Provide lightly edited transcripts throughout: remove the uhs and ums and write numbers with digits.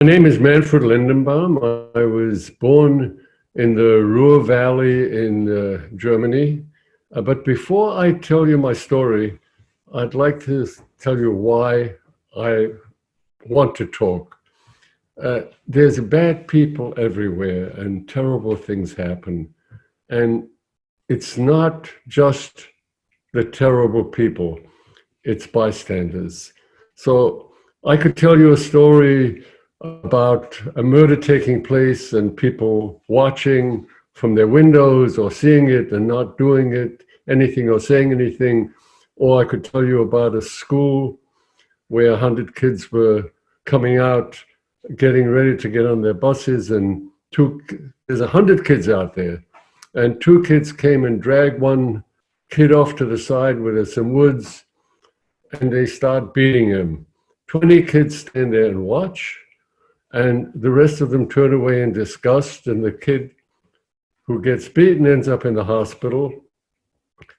My name is Manfred Lindenbaum. I was born in the Ruhr Valley in Germany. But before I tell you my story, I'd like to tell you why I want to talk. There's bad people everywhere and terrible things happen. And it's not just the terrible people, it's bystanders. So I could tell you a story about a murder taking place and people watching from their windows or seeing it and not doing anything or saying anything. Or I could tell you about a school where 100 kids were coming out, getting ready to get on their buses, and there's 100 kids out there, and two kids came and dragged one kid off to the side where there's some woods, and they start beating him. 20 kids stand there and watch, and the rest of them turn away in disgust, and the kid who gets beaten ends up in the hospital.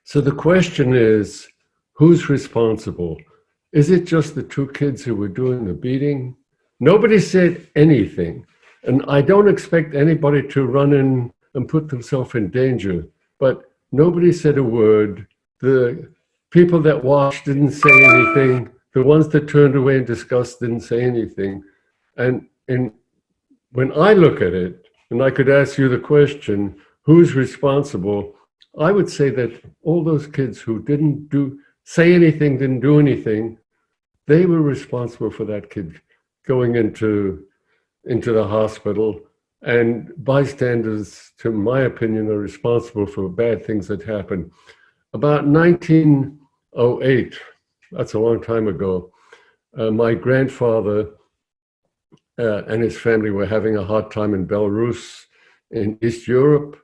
So the question is, who's responsible? Is it just the two kids who were doing the beating? Nobody said anything. And I don't expect anybody to run in and put themselves in danger, but nobody said a word. The people that watched didn't say anything. The ones that turned away in disgust didn't say anything. And when I look at it, and I could ask you the question, who's responsible? I would say that all those kids who didn't say anything, didn't do anything, they were responsible for that kid going into the hospital. And bystanders, to my opinion, are responsible for bad things that happen. About 1908, that's a long time ago, my grandfather and his family were having a hard time in Belarus in East Europe,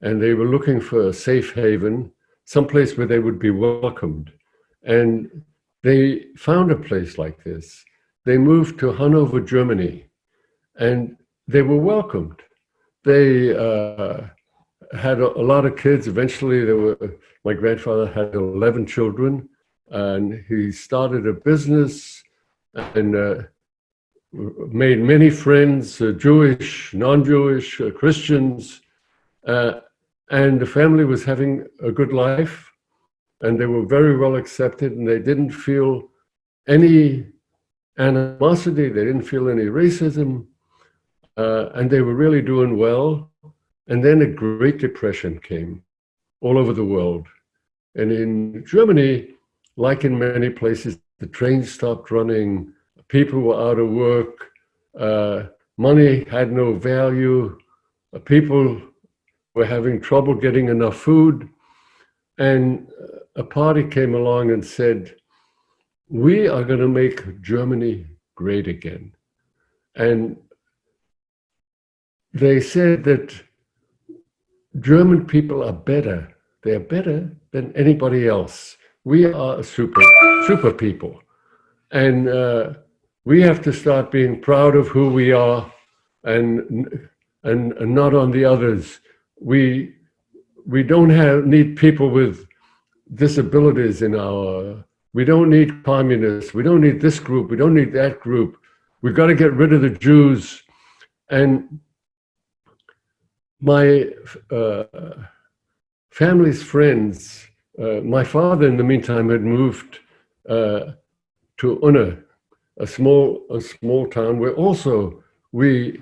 and they were looking for a safe haven, someplace where they would be welcomed. And they found a place like this. They moved to Hanover, Germany, and they were welcomed. They had a lot of kids. Eventually, my grandfather had 11 children, and he started a business and made many friends, Jewish, non-Jewish, Christians, and the family was having a good life, and they were very well accepted, and they didn't feel any animosity, they didn't feel any racism, and they were really doing well. And then a Great Depression came all over the world. And in Germany, like in many places, the trains stopped running, people were out of work, money had no value, people were having trouble getting enough food. And a party came along and said, we are going to make Germany great again. And they said that German people are better. They're better than anybody else. We are super people. And we have to start being proud of who we are and not on the others. We don't need people with disabilities we don't need communists, we don't need this group, we don't need that group. We've got to get rid of the Jews. And my family's friends, my father in the meantime had moved to Unna, a small town where also we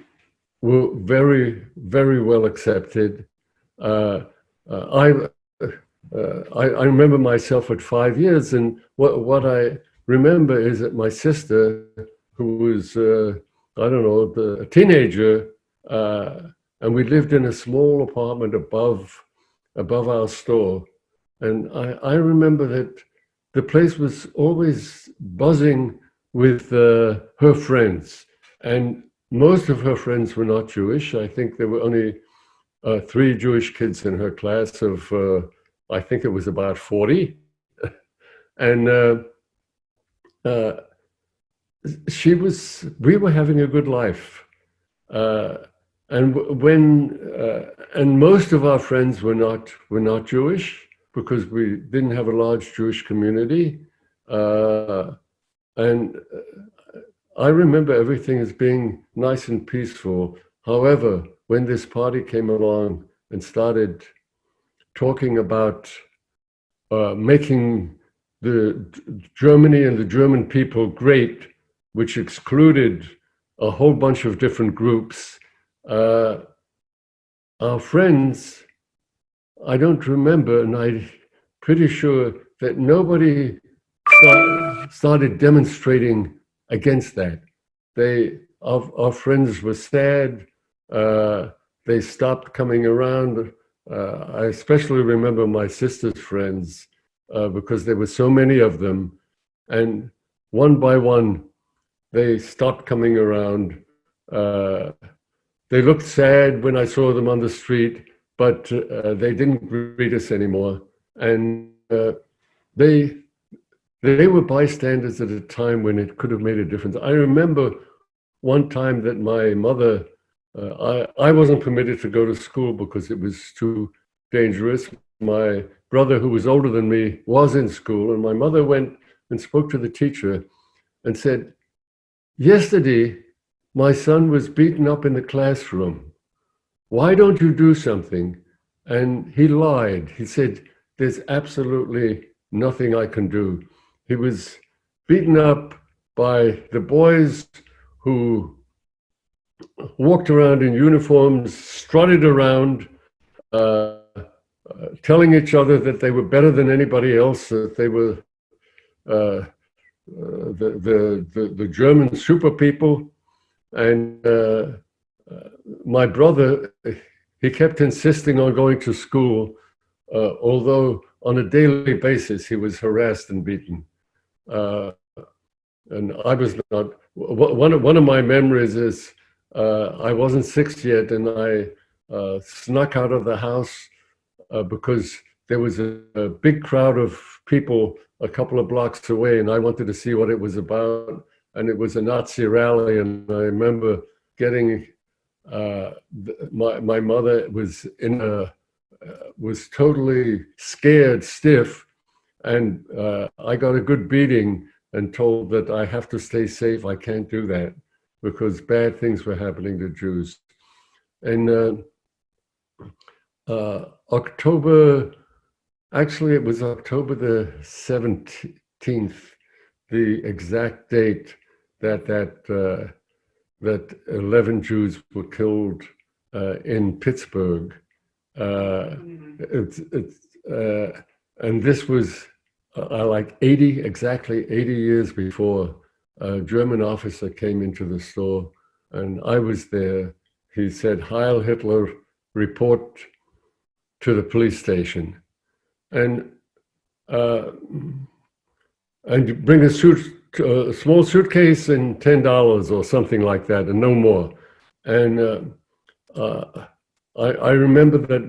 were very, very well accepted. I remember myself at 5 years, and what I remember is that my sister, who was, a teenager, and we lived in a small apartment above our store. And I remember that the place was always buzzing with her friends. And most of her friends were not Jewish. I think there were only 3 Jewish kids in her class of, I think it was about 40. And we were having a good life. And most of our friends were not Jewish, because we didn't have a large Jewish community. And I remember everything as being nice and peaceful. However, when this party came along and started talking about making the Germany and the German people great, which excluded a whole bunch of different groups, our friends, I don't remember, and I'm pretty sure that nobody started demonstrating against that. Our friends were sad. They stopped coming around. I especially remember my sister's friends because there were so many of them, and one by one, they stopped coming around. They looked sad when I saw them on the street, but they didn't greet us anymore. And they were bystanders at a time when it could have made a difference. I remember one time that my mother, I wasn't permitted to go to school because it was too dangerous. My brother, who was older than me, was in school, and my mother went and spoke to the teacher and said, "Yesterday, my son was beaten up in the classroom. Why don't you do something?" And he lied. He said, "There's absolutely nothing I can do." He was beaten up by the boys who walked around in uniforms, strutted around, telling each other that they were better than anybody else, that they were the German super people. And my brother, he kept insisting on going to school, although on a daily basis he was harassed and beaten. And I was not. One of my memories is I wasn't 6 yet, and I snuck out of the house because there was a big crowd of people a couple of blocks away, and I wanted to see what it was about. And it was a Nazi rally, and I remember getting my mother was was totally scared stiff, and I got a good beating and told that I have to stay safe. I can't do that because bad things were happening to Jews. And actually it was October the 17th, the exact date that 11 Jews were killed in Pittsburgh. And this was like exactly 80 years before a German officer came into the store, and I was there. He said, "Heil Hitler, report to the police station." And bring a small suitcase and $10 or something like that, and no more. And I remember that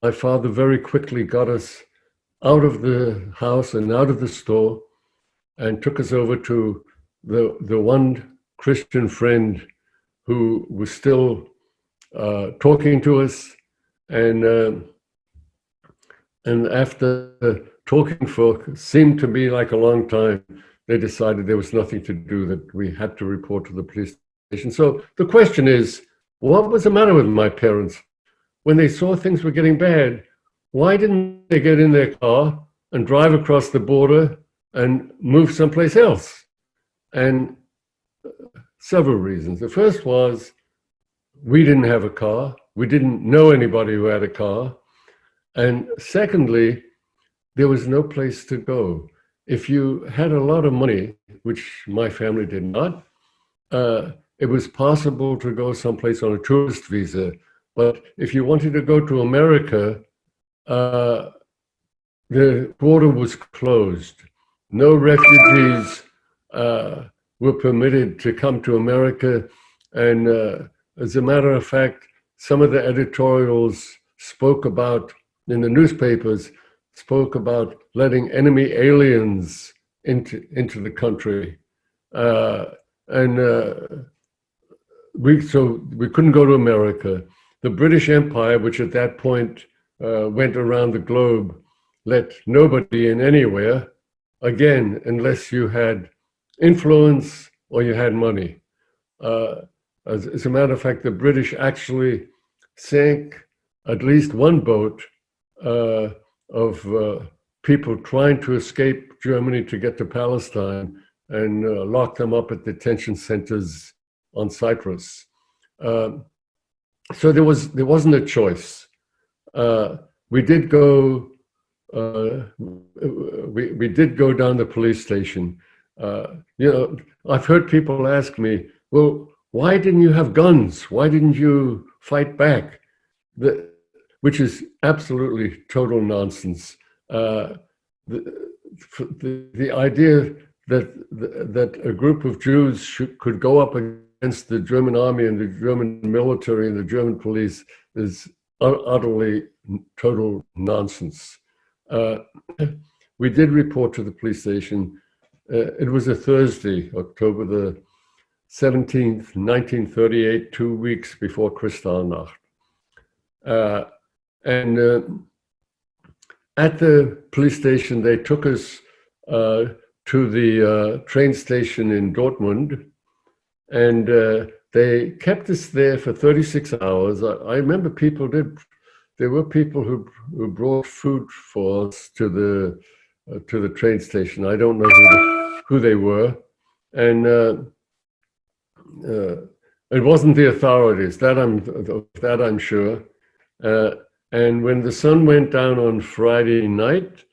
my father very quickly got us out of the house and out of the store and took us over to the one Christian friend who was still talking to us. And after talking for seemed to be like a long time, they decided there was nothing to do, that we had to report to the police station. So the question is, what was the matter with my parents? When they saw things were getting bad, why didn't they get in their car and drive across the border and move someplace else? And several reasons. The first was we didn't have a car. We didn't know anybody who had a car. And secondly, there was no place to go. If you had a lot of money, which my family did not, it was possible to go someplace on a tourist visa. But if you wanted to go to America, the border was closed. No refugees were permitted to come to America. And as a matter of fact, some of the editorials in the newspapers, spoke about letting enemy aliens into the country. So we couldn't go to America. The British Empire, which at that point went around the globe, let nobody in anywhere, again, unless you had influence or you had money. As a matter of fact, the British actually sank at least one boat of people trying to escape Germany to get to Palestine and locked them up at detention centers on Cyprus. So there wasn't a choice. We did go. We did go down the police station. I've heard people ask me, "Well, why didn't you have guns? Why didn't you fight back?" Which is absolutely total nonsense. The idea that a group of Jews could go up against the German army and the German military and the German police is utterly total nonsense. We did report to the police station. It was a Thursday, October the 17th, 1938, 2 weeks before Kristallnacht. And at the police station, they took us to the train station in Dortmund, and they kept us there for 36 hours. I remember there were people who brought food for us to the train station. I don't know who they were, and it wasn't the authorities. That I'm sure. And when the sun went down on Friday night,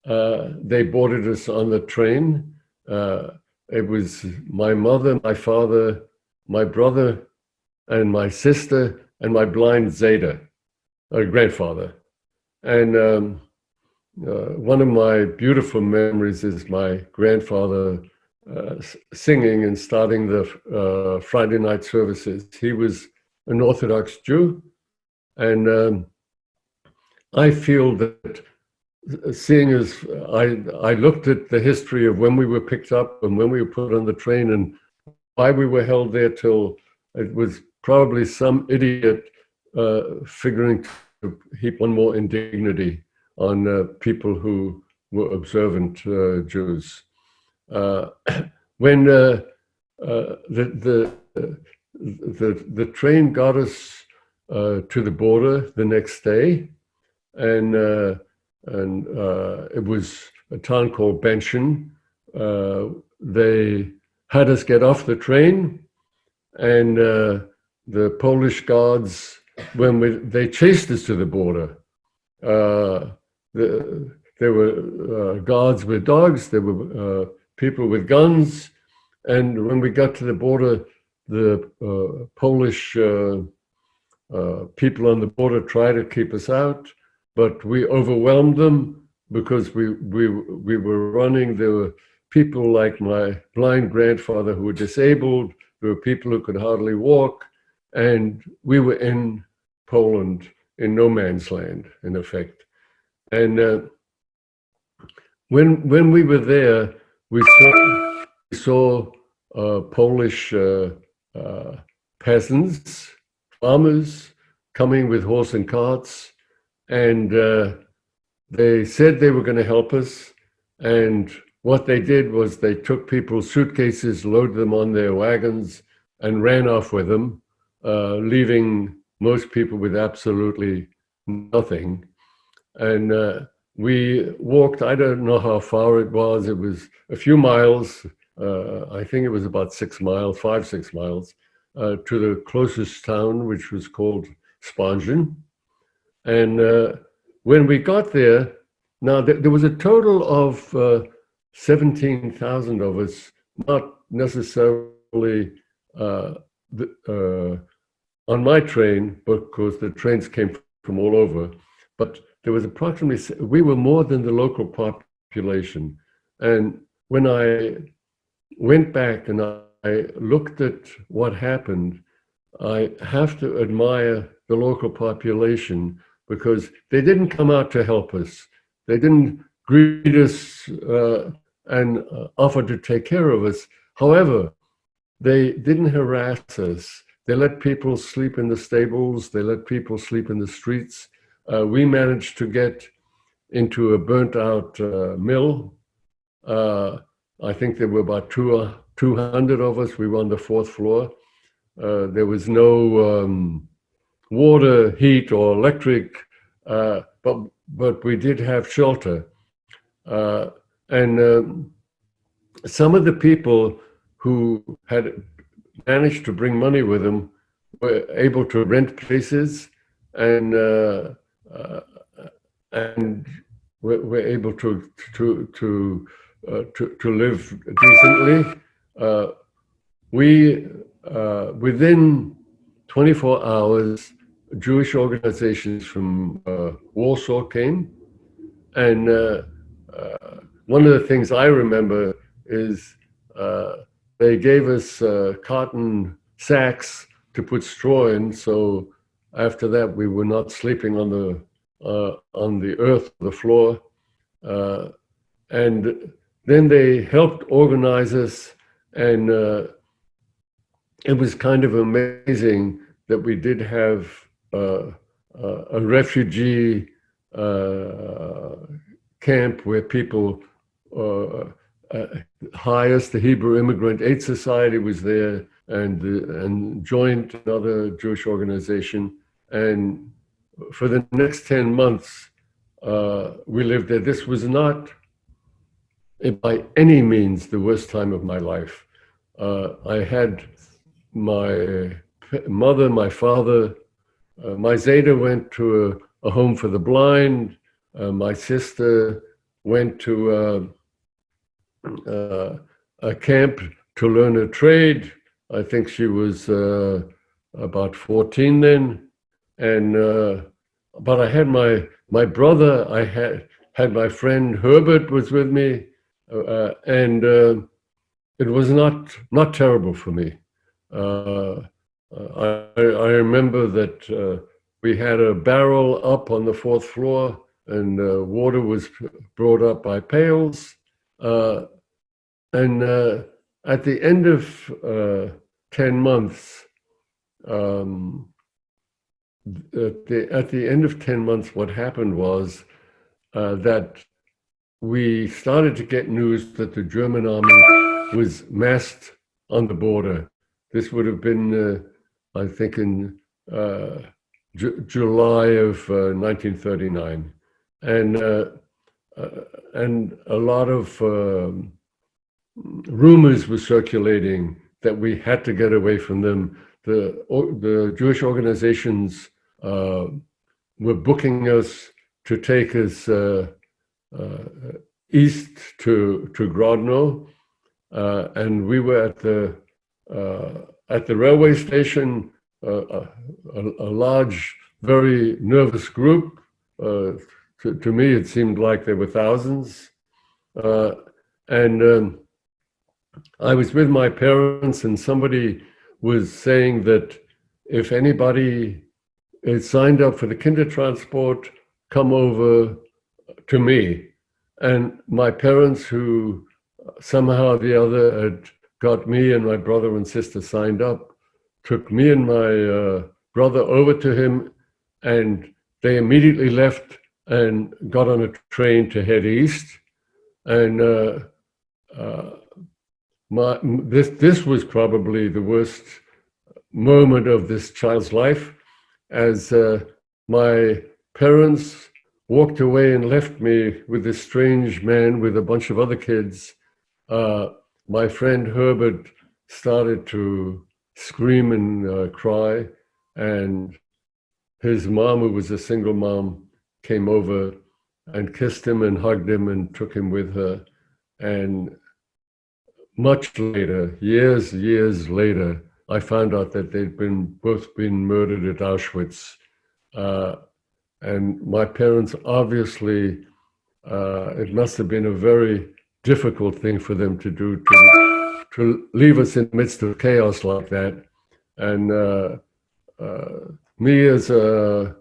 they boarded us on the train. It was my mother, my father, my brother, and my sister, and my blind grandfather. And one of my beautiful memories is my grandfather singing and starting the Friday night services. He was an Orthodox Jew, and I feel that seeing as I looked at the history of when we were picked up and when we were put on the train and why we were held there till it was probably some idiot figuring to heap one more indignity on people who were observant Jews. When the train got us to the border the next day, and it was a town called Benchen. They had us get off the train, and the Polish guards, they chased us to the border. There were guards with dogs. There were people with guns, and when we got to the border, the Polish people on the border tried to keep us out, but we overwhelmed them because we were running. There were people like my blind grandfather who were disabled. There were people who could hardly walk, and we were in Poland in no man's land, in effect. And when we were there, we saw Polish peasants, farmers coming with horse and carts, and they said they were going to help us. And what they did was they took people's suitcases, loaded them on their wagons, and ran off with them, leaving most people with absolutely nothing. And we walked, I don't know how far it was a few miles, I think it was about 6 miles, 5-6 miles, to the closest town, which was called Spangen. And when we got there, now there was a total of 17,000 of us, not necessarily on my train, because the trains came from all over, but there was approximately, we were more than the local population. And when I went back and I looked at what happened, I have to admire the local population, because they didn't come out to help us. They didn't greet us and offer to take care of us. However, they didn't harass us. They let people sleep in the stables. They let people sleep in the streets. We managed to get into a burnt out mill. I think there were about 200 of us. We were on the fourth floor. There was no water, heat, or electric, but we did have shelter. And some of the people who had managed to bring money with them were able to rent places and were able to live decently. We within 24 hours, Jewish organizations from Warsaw came, and one of the things I remember is they gave us cotton sacks to put straw in. So after that, we were not sleeping on the earth, the floor, and then they helped organize us, and it was kind of amazing that we did have a refugee camp where people HIAS, the Hebrew Immigrant Aid Society, was there, and joined another Jewish organization. And for the next 10 months, we lived there. This was not by any means the worst time of my life. I had my mother, my father, my Zeta went to a home for the blind. My sister went to a camp to learn a trade. I think she was about 14 then. And but I had my brother. I had my friend Herbert was with me, and it was not terrible for me. I remember that we had a barrel up on the fourth floor, and water was brought up by pails. And at the end of 10 months, at the end of 10 months, what happened was that we started to get news that the German army was massed on the border. This would have been, I think, in July of 1939, and a lot of rumors were circulating that we had to get away from them. The Jewish organizations were booking us to take us east to Grodno, and we were at the railway station. A large, very nervous group. To me, it seemed like there were thousands, and I was with my parents, and somebody was saying that if anybody is signed up for the Kindertransport, come over to me. And my parents, who somehow or the other had got me and my brother and sister signed up, took me and my brother over to him, and they immediately left and got on a train to head east. And this was probably the worst moment of this child's life, as my parents walked away and left me with this strange man with a bunch of other kids. My friend Herbert started to scream and cry, and his mom, who was a single mom, came over and kissed him and hugged him and took him with her. And much later, years later, I found out that they'd both been murdered at Auschwitz. And my parents, obviously, it must have been a very difficult thing for them to do, to leave us in the midst of chaos like that. And me as a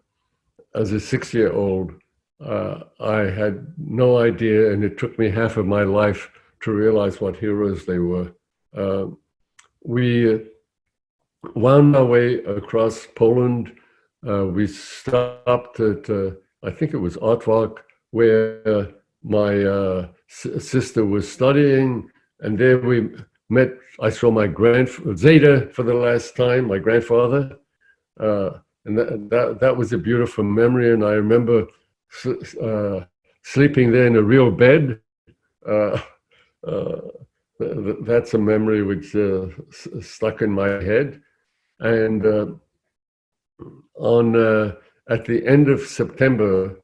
6-year-old, I had no idea, and it took me half of my life to realize what heroes they were. We wound our way across Poland. We stopped at, I think it was Otwock, where my sister was studying, and there we met. I saw my Zeta for the last time, my grandfather, and that was a beautiful memory. And I remember sleeping there in a real bed. Uh, uh, that's a memory which stuck in my head. And on at the end of September,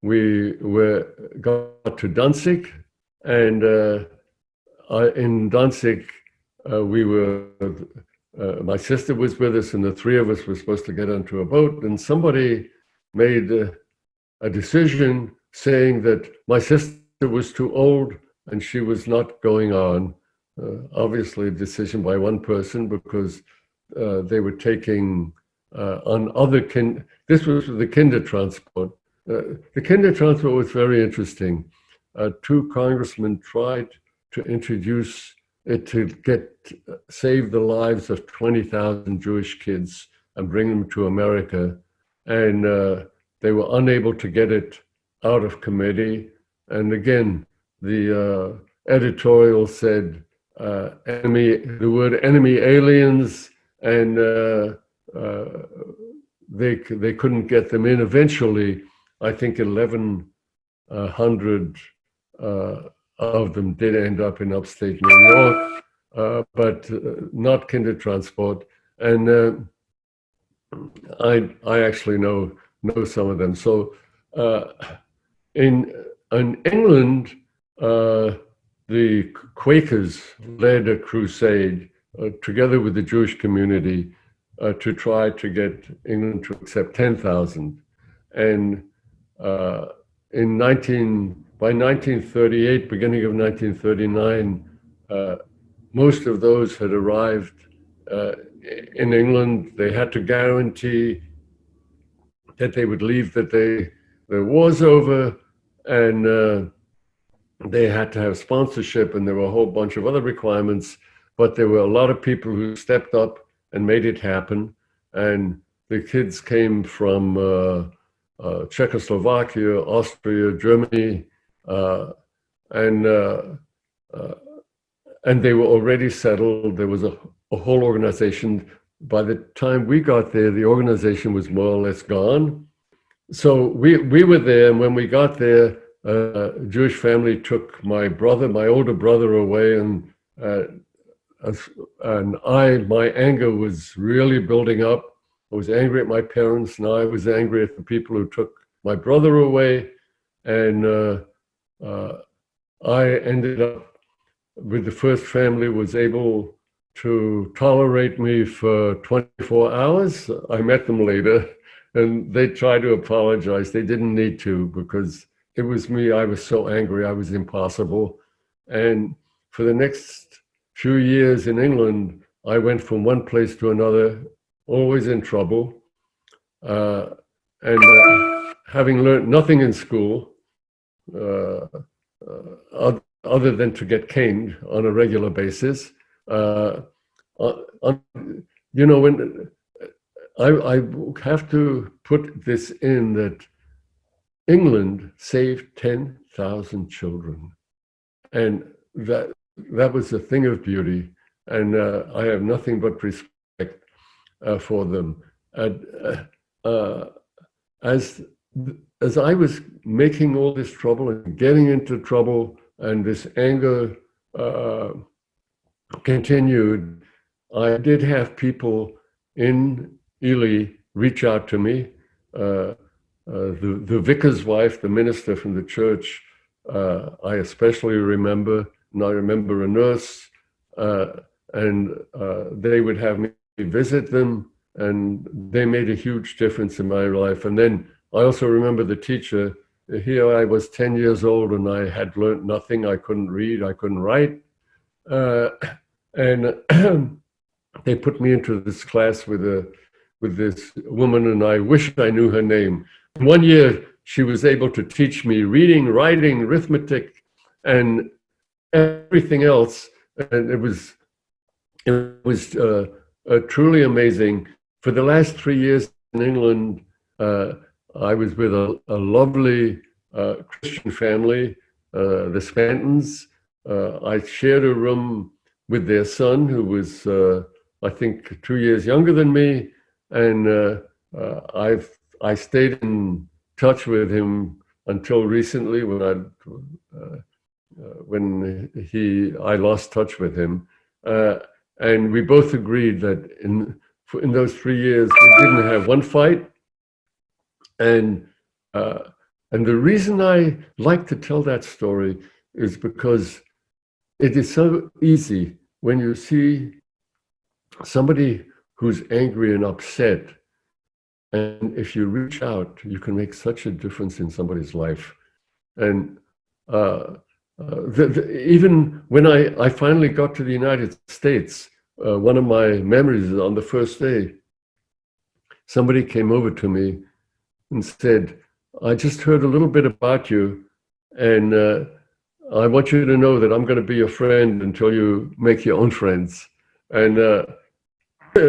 we got to Danzig, and in Danzig, we were. My sister was with us, and the three of us were supposed to get onto a boat. And somebody made a decision saying that my sister was too old and she was not going on. Obviously, a decision by one person, because they were taking on other This was the Kindertransport. The Kindertransport was very interesting. Two congressmen tried to introduce it to save the lives of 20,000 Jewish kids and bring them to America, and they were unable to get it out of committee. And again, the editorial said the word enemy aliens, and they couldn't get them in. Eventually, I think 1,100 of them did end up in upstate New York, but not Kindertransport. And I actually know some of them. So in England, the Quakers led a crusade together with the Jewish community to try to get England to accept 10,000. And by 1938, beginning of 1939, most of those had arrived in England. They had to guarantee that they would leave, that the war's over, and they had to have sponsorship, and there were a whole bunch of other requirements. But there were a lot of people who stepped up and made it happen. And the kids came from Czechoslovakia, Austria, Germany, and they were already settled. There was a whole organization. By the time we got there, the organization was more or less gone. So we were there, and when we got there, a Jewish family took my older brother away, and my anger was really building up. I was angry at my parents, and I was angry at the people who took my brother away. And I ended up with the first family, was able to tolerate me for 24 hours. I met them later, and they tried to apologize. They didn't need to, because it was me. I was so angry. I was impossible. And for the next few years in England, I went from one place to another, always in trouble, and having learned nothing in school, other than to get caned on a regular basis. When I have to put this in, that England saved 10,000 children, and that was a thing of beauty, and I have nothing but respect for them. As I was making all this trouble and getting into trouble, and this anger continued, I did have people in Ely reach out to me. The vicar's wife, the minister from the church, I especially remember, and I remember a nurse, and they would have me visit them, and they made a huge difference in my life. And then I also remember the teacher. Here I was 10 years old, and I had learned nothing. I couldn't read, I couldn't write. And they put me into this class with this woman, and I wish I knew her name. One year, she was able to teach me reading, writing, arithmetic, and everything else. And it was truly amazing. For the last 3 years in England, I was with a lovely Christian family, the Spantons. I shared a room with their son, who was, I think, 2 years younger than me, and I stayed in touch with him until recently when I lost touch with him, and we both agreed that in those 3 years we didn't have one fight, and uh, and the reason I like to tell that story is because it is so easy when you see somebody who's angry and upset, and if you reach out, you can make such a difference in somebody's life. And even when I finally got to the United States, one of my memories is on the first day, somebody came over to me and said, I just heard a little bit about you, and I want you to know that I'm going to be your friend until you make your own friends. And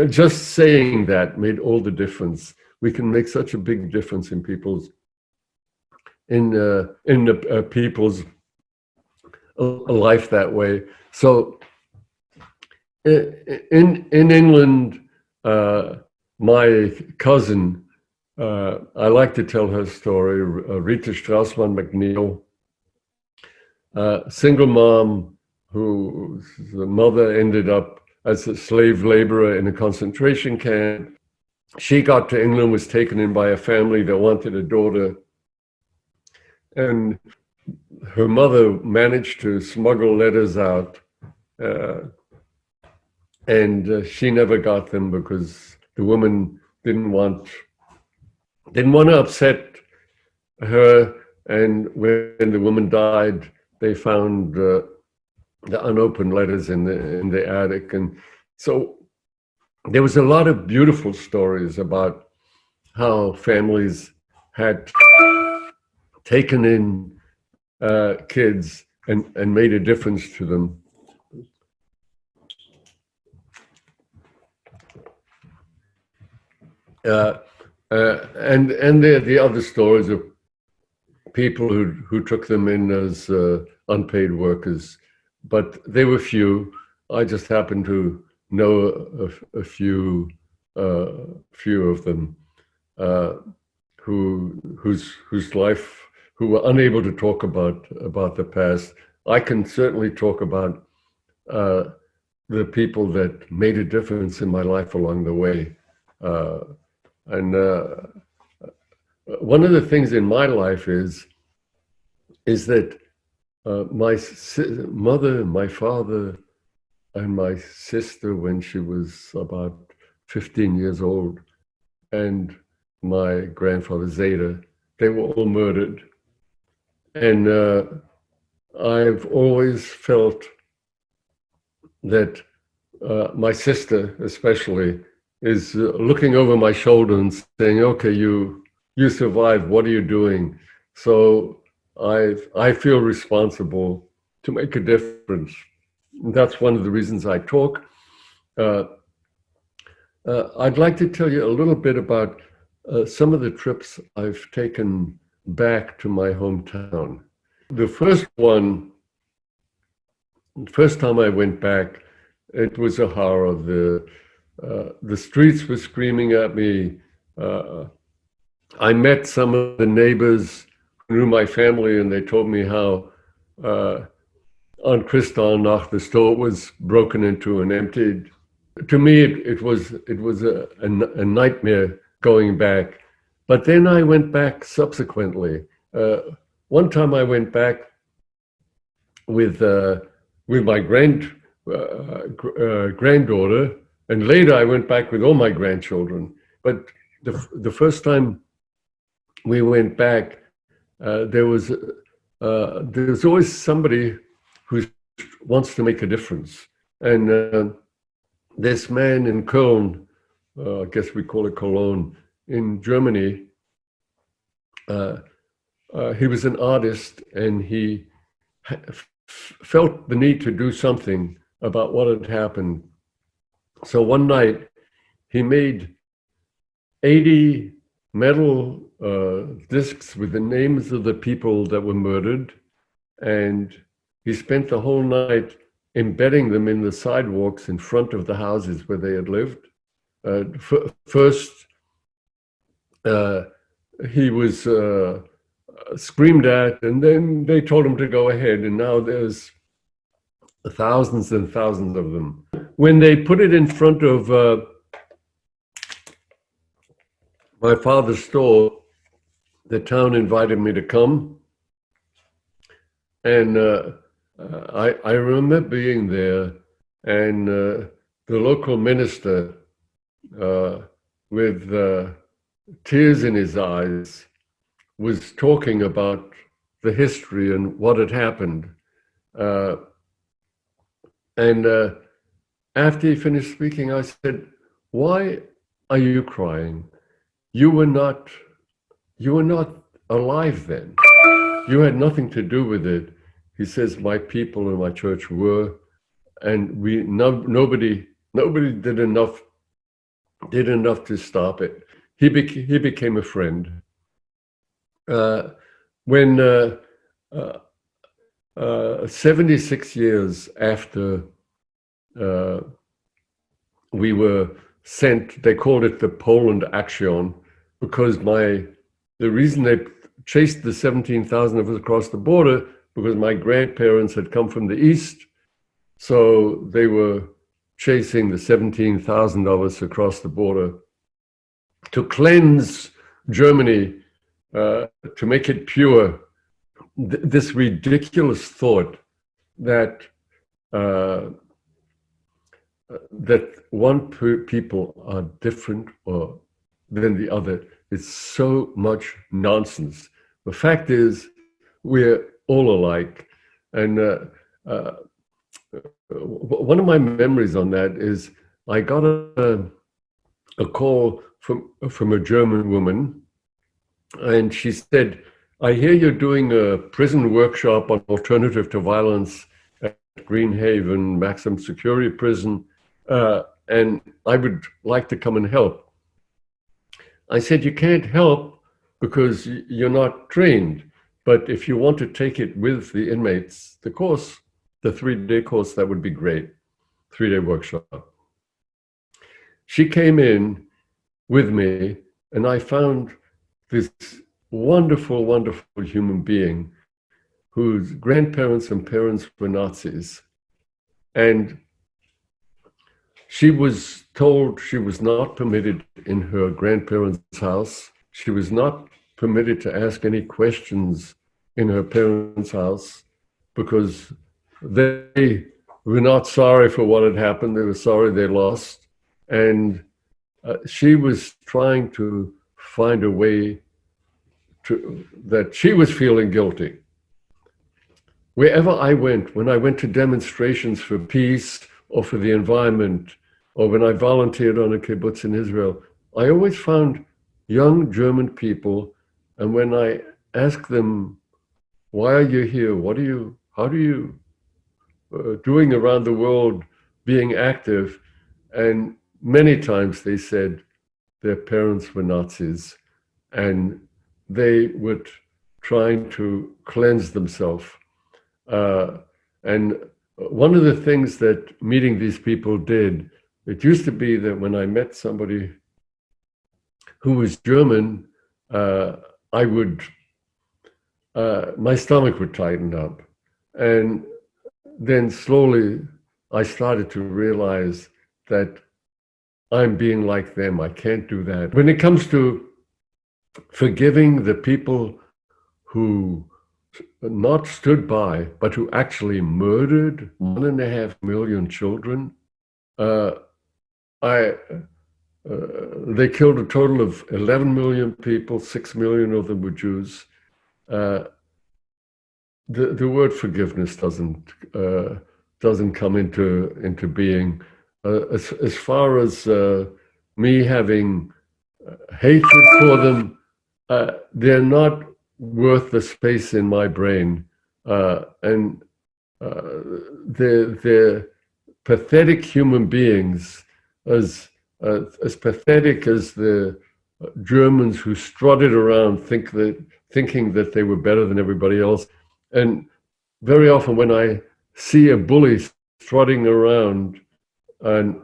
just saying that made all the difference. We can make such a big difference in people's people's life that way. So in England, my cousin, I like to tell her story, Rita Strausman McNeil, single mom whose mother ended up as a slave laborer in a concentration camp. She got to England, was taken in by a family that wanted a daughter, and her mother managed to smuggle letters out, and she never got them because the woman didn't want to upset her. And when the woman died, they found the unopened letters in the attic. And so there was a lot of beautiful stories about how families had taken in kids and made a difference to them. And the other stories of people who took them in as unpaid workers, but they were few. I just happened to know a few of them whose life, who were unable to talk about the past. I can certainly talk about the people that made a difference in my life along the way. And one of the things in my life is that my mother, my father, and my sister, when she was about 15 years old, and my grandfather Zeta, they were all murdered. And I've always felt that my sister especially is looking over my shoulder and saying, okay, you survived, what are you doing? So I feel responsible to make a difference. That's one of the reasons I talk. I'd like to tell you a little bit about some of the trips I've taken back to my hometown. The first time I went back, it was a horror. The streets were screaming at me. I met some of the neighbors who knew my family, and they told me how on Kristallnacht the store was broken into and emptied. To me, it was a nightmare going back. But then I went back subsequently. One time I went back with my granddaughter, and later I went back with all my grandchildren. But the first time we went back, there's always somebody who wants to make a difference. And this man in Köln, I guess we call it Cologne, in Germany, he was an artist, and he felt the need to do something about what had happened. So one night he made 80 metal discs with the names of the people that were murdered, and he spent the whole night embedding them in the sidewalks in front of the houses where they had lived. First, he was screamed at, and then they told him to go ahead, and now there's thousands and thousands of them. When they put it in front of my father's store, the town invited me to come, and I remember being there, and the local minister, with tears in his eyes, was talking about the history and what had happened. And after he finished speaking, I said, "Why are you crying? You were not alive then. You had nothing to do with it." He says, "My people and my church were, and nobody did enough to stop it." He became a friend. When 76 years after we were sent, they called it the Poland Action, because the reason they chased the 17,000 of us across the border, because my grandparents had come from the East, so they were chasing the 17,000 of us across the border to cleanse Germany, to make it pure. This ridiculous thought that one people are different or than the other is so much nonsense. The fact is, we're all alike. And one of my memories on that is I got a call from a German woman, and she said, "I hear you're doing a prison workshop on alternative to violence at Greenhaven Maximum Security Prison, and I would like to come and help." I said, "You can't help because you're not trained, but if you want to take it with the inmates, the course, the 3-day course, that would be great, 3-day workshop." She came in with me, and I found this wonderful, wonderful human being whose grandparents and parents were Nazis. And she was told she was not permitted in her grandparents' house. She was not permitted to ask any questions in her parents' house because they were not sorry for what had happened. They were sorry they lost. And she was trying to find a way that she was feeling guilty. Wherever I went, when I went to demonstrations for peace or for the environment, or when I volunteered on a kibbutz in Israel, I always found young German people, and when I asked them, "Why are you here? How are you doing around the world being active?" And many times they said their parents were Nazis, and they were trying to cleanse themselves. And one of the things that meeting these people did, it used to be that when I met somebody who was German, my stomach would tighten up. And then slowly I started to realize that I'm being like them. I can't do that. When it comes to forgiving the people who not stood by, but who actually murdered 1.5 million children, they killed a total of 11 million people. 6 million of them were Jews. The word forgiveness doesn't come into being. As far as me having hatred for them, they're not worth the space in my brain, and they're pathetic human beings, as pathetic as the Germans who strutted around thinking that they were better than everybody else. And very often when I see a bully strutting around and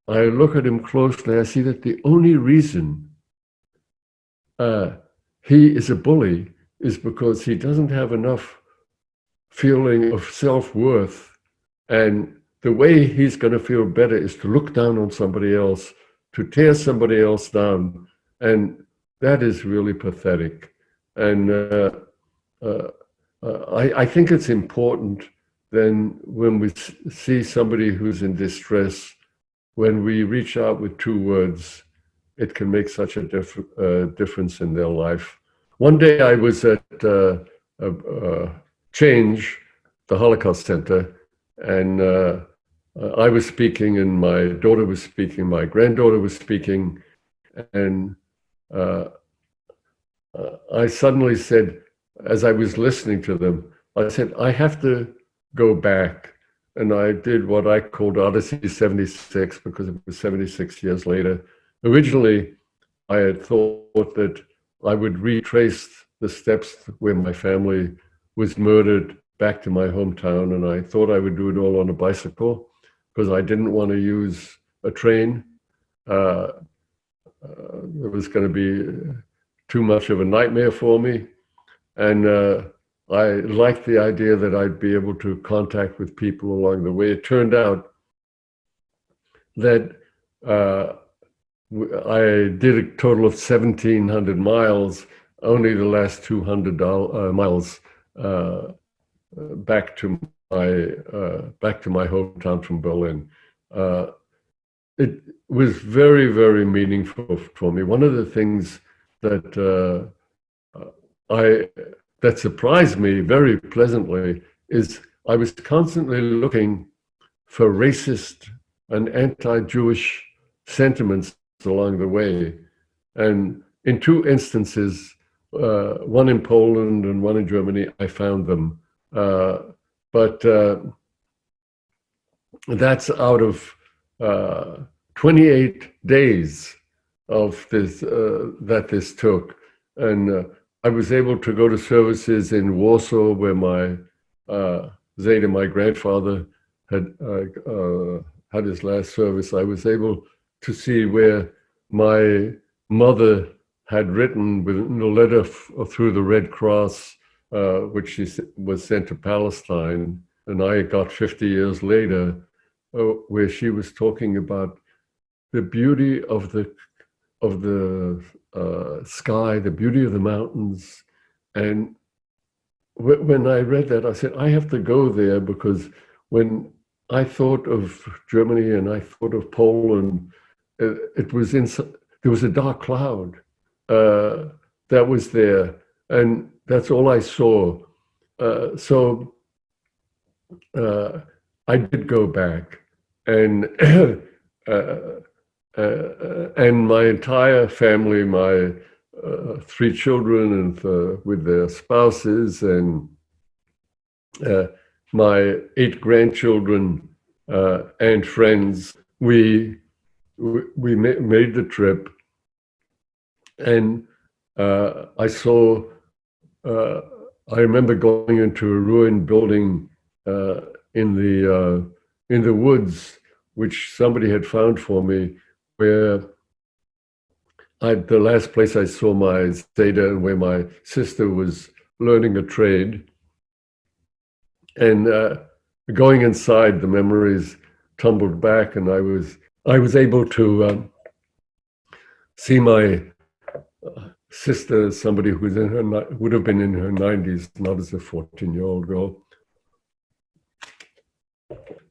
I look at him closely, I see that the only reason he is a bully is because he doesn't have enough feeling of self-worth. And the way he's going to feel better is to look down on somebody else, to tear somebody else down. And that is really pathetic. And I think it's important then when we see somebody who's in distress, when we reach out with 2 words, it can make such a difference in their life. One day I was at Change, the Holocaust Center, and I was speaking, and my daughter was speaking, my granddaughter was speaking, and I suddenly said, as I was listening to them, I said, I have to go back. And I did what I called Odyssey 76 because it was 76 years later. Originally, I had thought that I would retrace the steps where my family was murdered back to my hometown. And I thought I would do it all on a bicycle because I didn't want to use a train. It was going to be too much of a nightmare for me. And I liked the idea that I'd be able to contact with people along the way. It turned out that I did a total of 1,700 miles, only the last 200 miles back to my hometown from Berlin. It was very, very meaningful for me. One of the things that that surprised me very pleasantly is I was constantly looking for racist and anti-Jewish sentiments along the way. And in 2 instances, one in Poland and one in Germany, I found them. But that's out of 28 days of this that this took. And I was able to go to services in Warsaw where my Zeta, my grandfather, had his last service. I was able to see where my mother had written within a letter through the Red Cross, which she was sent to Palestine. And I got 50 years later, where she was talking about the beauty of the sky, the beauty of the mountains. And when I read that, I said, I have to go there because when I thought of Germany and I thought of Poland, there was a dark cloud that was there. And that's all I saw. So I did go back and and my entire family, my 3 children and with their spouses and my 8 grandchildren and friends, we made the trip. And I remember going into a ruined building in the woods, which somebody had found for me, where the last place I saw my Zeta and where my sister was learning a trade. And going inside, the memories tumbled back, and I was able to see my sister, somebody who's would have been in her 90s, not as a 14-year-old girl.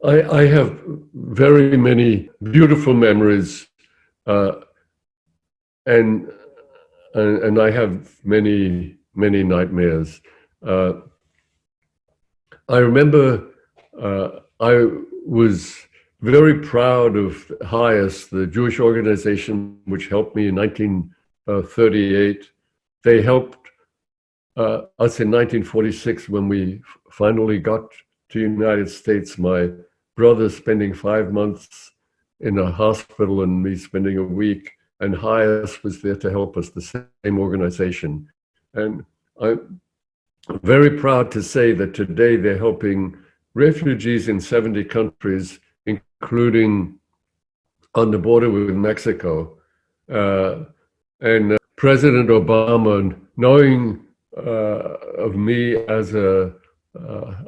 I have very many beautiful memories, and I have many nightmares. I remember I was very proud of HIAS, the Jewish organization which helped me in 1938. They helped us in 1946 when we finally got to the United States. My brother spending 5 months in a hospital and me spending a week, and HIAS was there to help us, the same organization. And very proud to say that today they're helping refugees in 70 countries, including on the border with Mexico. And President Obama, knowing of me as a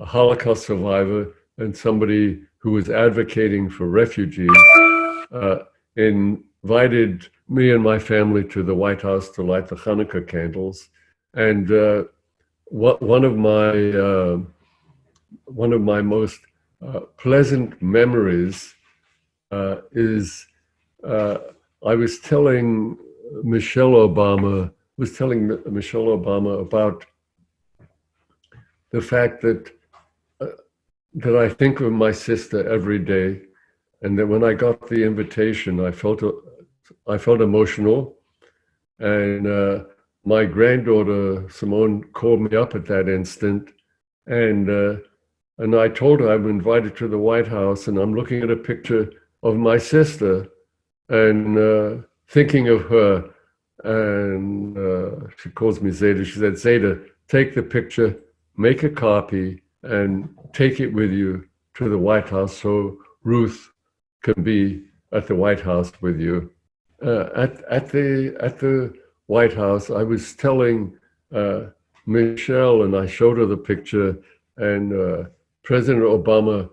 Holocaust survivor and somebody who was advocating for refugees, uh, invited me and my family to the White House to light the Hanukkah candles. And one of my most pleasant memories is I was telling Michelle Obama about the fact that I think of my sister every day, and that when I got the invitation, I felt emotional, and my granddaughter Simone called me up at that instant, and I told her I'm invited to the White House, and I'm looking at a picture of my sister, and thinking of her, and she calls me Zeta. She said, "Zeta, take the picture, make a copy, and take it with you to the White House so Ruth can be at the White House with you." At the White House, I was telling Michelle, and I showed her the picture, and President Obama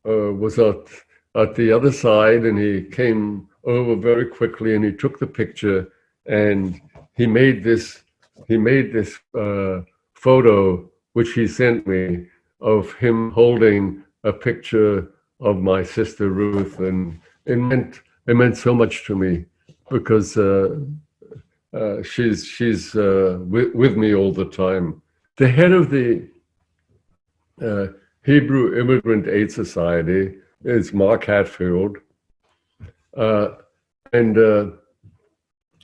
was at the other side, and he came over very quickly, and he took the picture, and he made this photo which he sent me of him holding a picture of my sister Ruth, and it meant so much to me because she's with me all the time. The head of the Hebrew Immigrant Aid Society is Mark Hatfield, and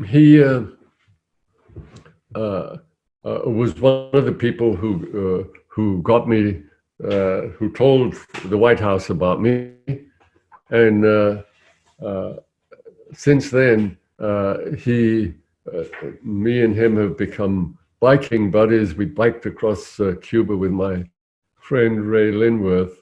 he was one of the people who got me, who told the White House about me, and since then, me and him have become biking buddies. We biked across Cuba with my friend Ray Linworth.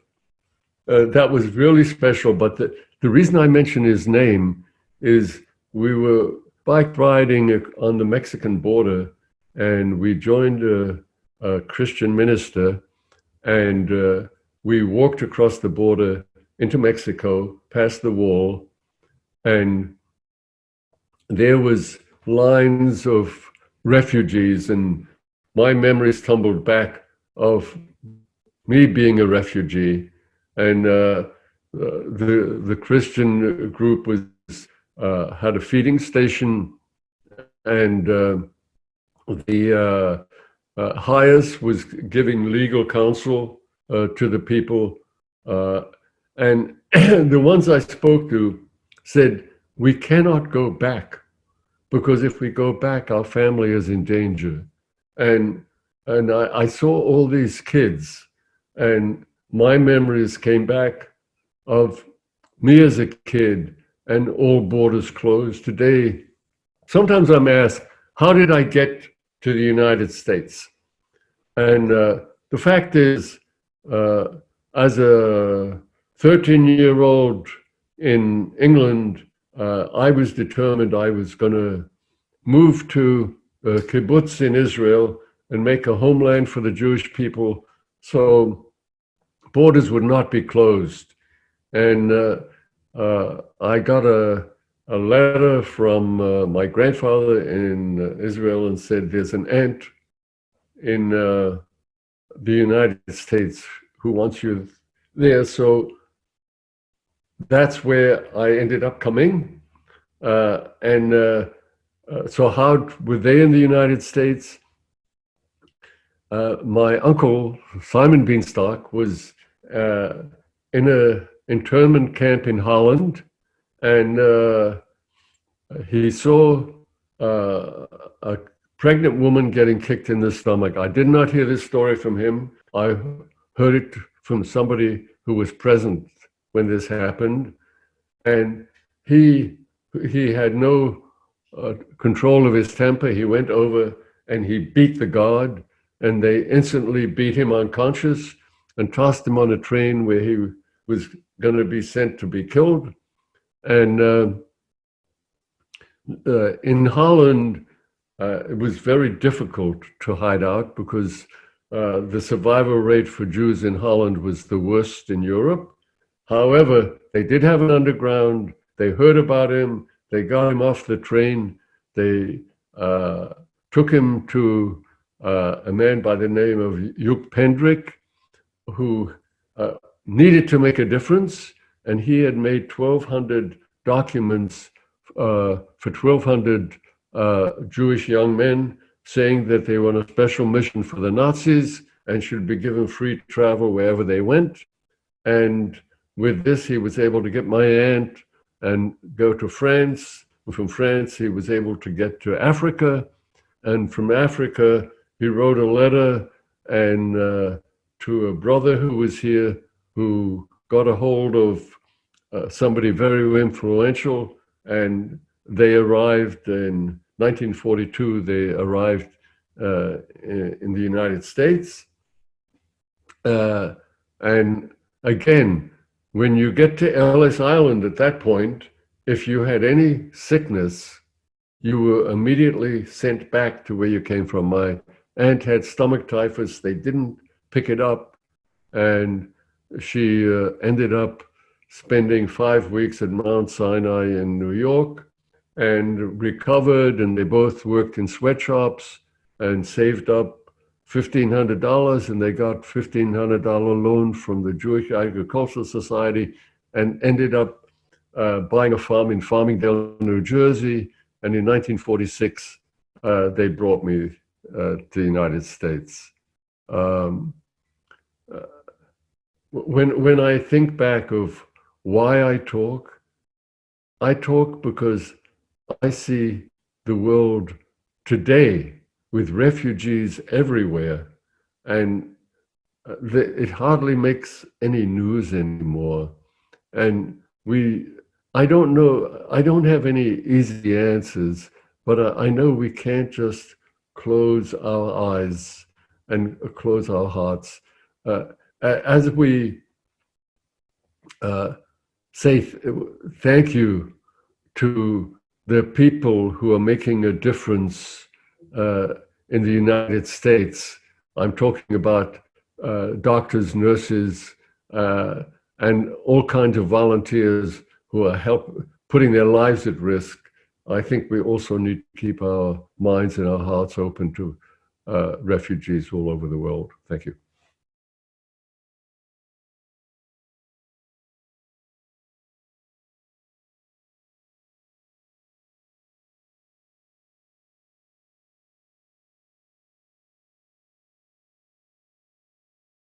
That was really special, but the reason I mention his name is we were bike riding on the Mexican border, and we joined a Christian minister, and we walked across the border into Mexico, past the wall, and there was lines of refugees, and my memories tumbled back of me being a refugee, and the Christian group was had a feeding station, and the highest was giving legal counsel to the people, and the ones I spoke to said, "We cannot go back, because if we go back, our family is in danger." And I saw all these kids, and my memories came back of me as a kid, and all borders closed. Today, sometimes I'm asked, how did I get to the United States? And the fact is, as a 13-year-old in England, I was determined I was going to move to a kibbutz in Israel and make a homeland for the Jewish people so borders would not be closed. And I got a letter from my grandfather in Israel, and said, "There's an aunt in the United States who wants you there." So that's where I ended up coming. So how were they in the United States? My uncle, Simon Beanstalk, was in an internment camp in Holland, and he saw a pregnant woman getting kicked in the stomach. I did not hear this story from him. I heard it from somebody who was present when this happened, and he had no control of his temper. He went over and he beat the guard, and they instantly beat him unconscious and tossed him on a train where he was going to be sent to be killed. And in Holland, it was very difficult to hide out because the survival rate for Jews in Holland was the worst in Europe. However, they did have an underground. They heard about him. They got him off the train. They took him to a man by the name of Joep Pendrick, who needed to make a difference. And he had made 1,200 documents for 1,200 Jewish young men saying that they were on a special mission for the Nazis and should be given free travel wherever they went. And with this, he was able to get my aunt and go to France. From France, he was able to get to Africa. And from Africa, he wrote a letter and to a brother who was here, who got a hold of somebody very influential, and they arrived in 1942. They arrived in the United States. And again, when you get to Ellis Island at that point, if you had any sickness, you were immediately sent back to where you came from. My aunt had stomach typhus. They didn't pick it up. And she ended up spending 5 weeks at Mount Sinai in New York and recovered. And they both worked in sweatshops and saved up $1,500. And they got $1,500 loan from the Jewish Agricultural Society and ended up buying a farm in Farmingdale, New Jersey. And in 1946, they brought me to the United States. When I think back of why I talk because I see the world today with refugees everywhere, and it hardly makes any news anymore. And I don't know, I don't have any easy answers, but I know we can't just close our eyes and close our hearts. As we say thank you to the people who are making a difference in the United States, I'm talking about doctors, nurses, and all kinds of volunteers who are putting their lives at risk. I think we also need to keep our minds and our hearts open to refugees all over the world. Thank you.